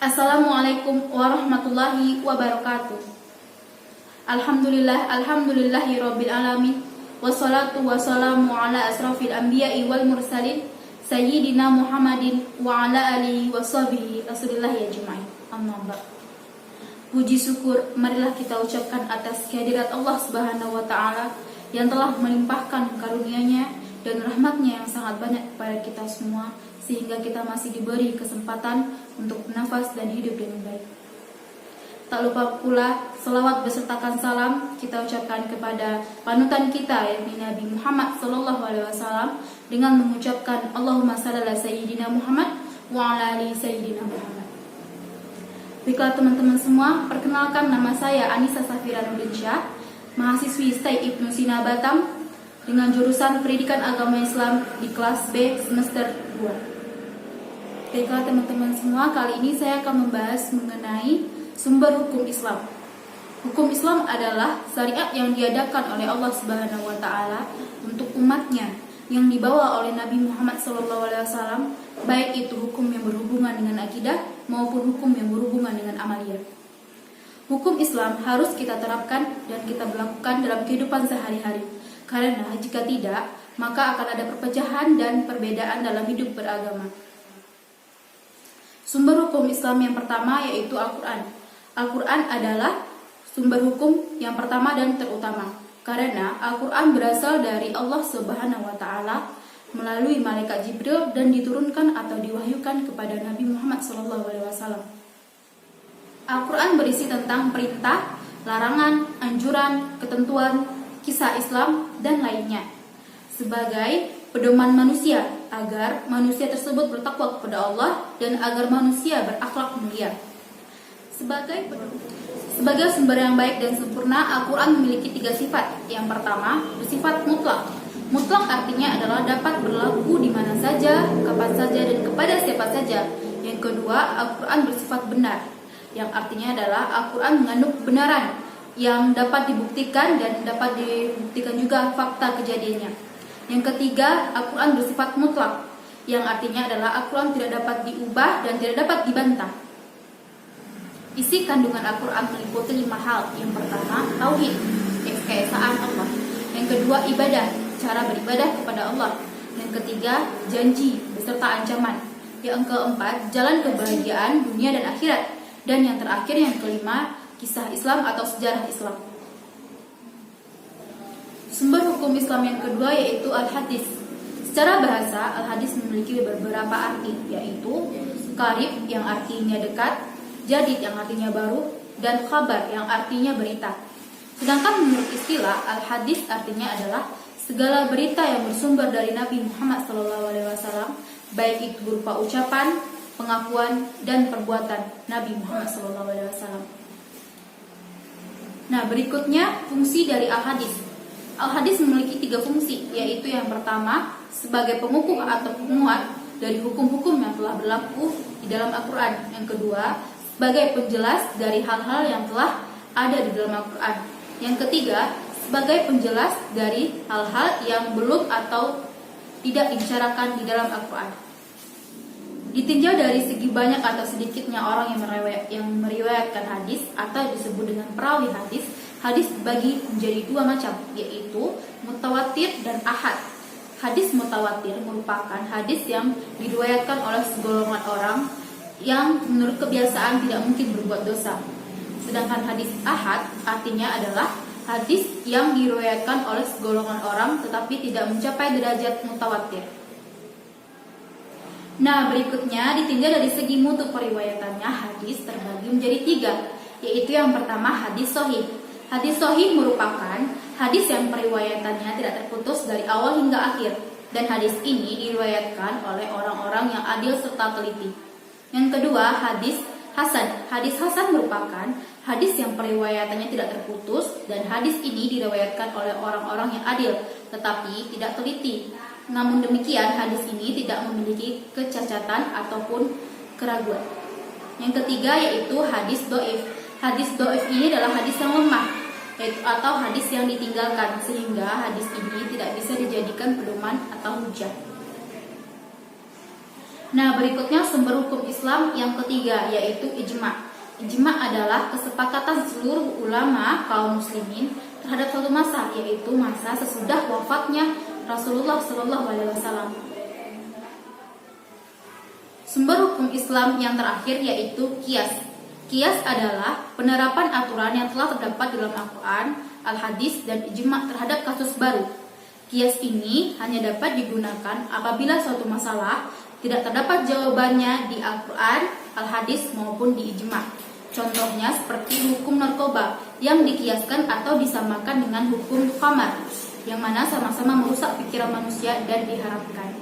Assalamualaikum warahmatullahi wabarakatuh. Alhamdulillahi rabbil alamin. Wassalatu wassalamu ala asrafil anbiya'i wal mursalin Sayyidina Muhammadin wa ala alihi wa sahbihi rasulillahi ajma'in. Amma ba'd. Puji syukur marilah kita ucapkan atas kehadirat Allah Subhanahu wa taala yang telah melimpahkan karunia-Nya dan rahmat-Nya yang sangat banyak kepada kita semua, sehingga kita masih diberi kesempatan untuk bernafas dan hidup dengan baik. Tak lupa pula selawat besertakan salam kita ucapkan kepada panutan kita, yakni Nabi Muhammad SAW, dengan mengucapkan Allahumma shalli ala Sayyidina Muhammad wa ala ali Sayyidina Muhammad. Baiklah teman-teman semua, perkenalkan nama saya Anissa Safira Nurdiansyah, mahasiswi STAI Ibnu Sina Batam dengan jurusan Pendidikan Agama Islam di kelas B semester 2. Baiklah teman-teman semua, kali ini saya akan membahas mengenai sumber hukum Islam. Hukum Islam adalah syariat yang diadakan oleh Allah Subhanahu wa taala untuk umatnya, yang dibawa oleh Nabi Muhammad SAW, baik itu hukum yang berhubungan dengan akidah maupun hukum yang berhubungan dengan amaliyah. Hukum Islam harus kita terapkan dan kita berlakukan dalam kehidupan sehari-hari, karena jika tidak, maka akan ada perpecahan dan perbedaan dalam hidup beragama. Sumber hukum Islam yang pertama yaitu Al-Quran. Al-Quran adalah sumber hukum yang pertama dan terutama, karena Al-Quran berasal dari Allah Subhanahu wa taala melalui malaikat Jibril dan diturunkan atau diwahyukan kepada Nabi Muhammad SAW. Al-Quran berisi tentang perintah, larangan, anjuran, ketentuan, kisah Islam, dan lainnya, sebagai pedoman manusia agar manusia tersebut bertakwa kepada Allah dan agar manusia berakhlak mulia. Sebagai sumber yang baik dan sempurna, Al-Quran memiliki 3 sifat. Yang pertama, bersifat mutlak. Mutlak artinya adalah dapat berlaku di mana saja, kapan saja, dan kepada siapa saja. Yang kedua, Al-Quran bersifat benar, yang artinya adalah Al-Quran mengandung kebenaran yang dapat dibuktikan dan dapat dibuktikan juga fakta kejadiannya. Yang ketiga, Al-Quran bersifat mutlak, yang artinya adalah Al-Quran tidak dapat diubah dan tidak dapat dibantah. Isi kandungan Al-Quran meliputi 5 hal. Yang pertama, tauhid, keesaan Allah. Yang kedua, ibadah, cara beribadah kepada Allah. Yang ketiga, janji beserta ancaman. Yang keempat, jalan kebahagiaan dunia dan akhirat. Dan yang terakhir, yang kelima, kisah Islam atau sejarah Islam. Sumber hukum Islam yang kedua yaitu Al-Hadis. Secara bahasa, Al-Hadis memiliki beberapa arti, yaitu qarib yang artinya dekat, jadid yang artinya baru, dan khabar yang artinya berita. Sedangkan menurut istilah, Al-Hadis artinya adalah segala berita yang bersumber dari Nabi Muhammad SAW, baik itu berupa ucapan, pengakuan, dan perbuatan Nabi Muhammad SAW. Nah, berikutnya fungsi dari Al-Hadis. Al-Hadis memiliki 3 fungsi, yaitu yang pertama, sebagai pengukuh atau penguat dari hukum-hukum yang telah berlaku di dalam Al-Quran. Yang kedua, sebagai penjelas dari hal-hal yang telah ada di dalam Al-Quran. Yang ketiga, sebagai penjelas dari hal-hal yang belum atau tidak dibicarakan di dalam Al-Quran. Ditinjau dari segi banyak atau sedikitnya orang yang meriwayatkan hadis atau disebut dengan perawi hadis, hadis dibagi menjadi 2 macam, yaitu mutawatir dan ahad. Hadis mutawatir merupakan hadis yang diriwayatkan oleh segolongan orang yang menurut kebiasaan tidak mungkin berbuat dosa. Sedangkan hadis ahad artinya adalah hadis yang diriwayatkan oleh segolongan orang tetapi tidak mencapai derajat mutawatir. Nah, berikutnya ditinjau dari segi mutu periwayatannya, hadis terbagi menjadi 3, yaitu yang pertama hadis sahih. Hadis sahih merupakan hadis yang periwayatannya tidak terputus dari awal hingga akhir, dan hadis ini diriwayatkan oleh orang-orang yang adil serta teliti. Yang kedua, hadis hasan. Hadis hasan merupakan hadis yang periwayatannya tidak terputus, dan hadis ini diriwayatkan oleh orang-orang yang adil tetapi tidak teliti. Namun demikian, hadis ini tidak memiliki kecacatan ataupun keraguan. Yang ketiga yaitu hadis dhaif. Hadis dhaif ini adalah hadis yang lemah, atau hadis yang ditinggalkan, sehingga hadis ini tidak bisa dijadikan pedoman atau hujjah. Nah, berikutnya sumber hukum Islam yang ketiga, yaitu ijma'. Ijma' adalah kesepakatan seluruh ulama kaum muslimin terhadap suatu masa, yaitu masa sesudah wafatnya Rasulullah SAW. Sumber hukum Islam yang terakhir yaitu qiyas. Qiyas adalah penerapan aturan yang telah terdapat dalam Al-Quran, Al-Hadis, dan ijma' terhadap kasus baru. Qiyas ini hanya dapat digunakan apabila suatu masalah tidak terdapat jawabannya di Al-Quran, Al-Hadis, maupun di ijma'. Contohnya seperti hukum narkoba yang dikiaskan atau disamakan dengan hukum khamar, yang mana sama-sama merusak pikiran manusia dan diharamkan.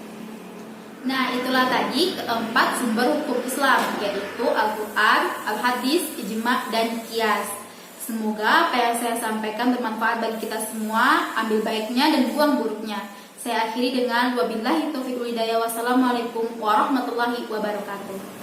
Nah, itulah tadi keempat sumber hukum Islam, yaitu Al-Quran, Al-Hadis, ijma', dan qiyas. Semoga apa yang saya sampaikan bermanfaat bagi kita semua. Ambil baiknya dan buang buruknya. Saya akhiri dengan wabillahi taufiq wal hidayah. Wassalamualaikum warahmatullahi wabarakatuh.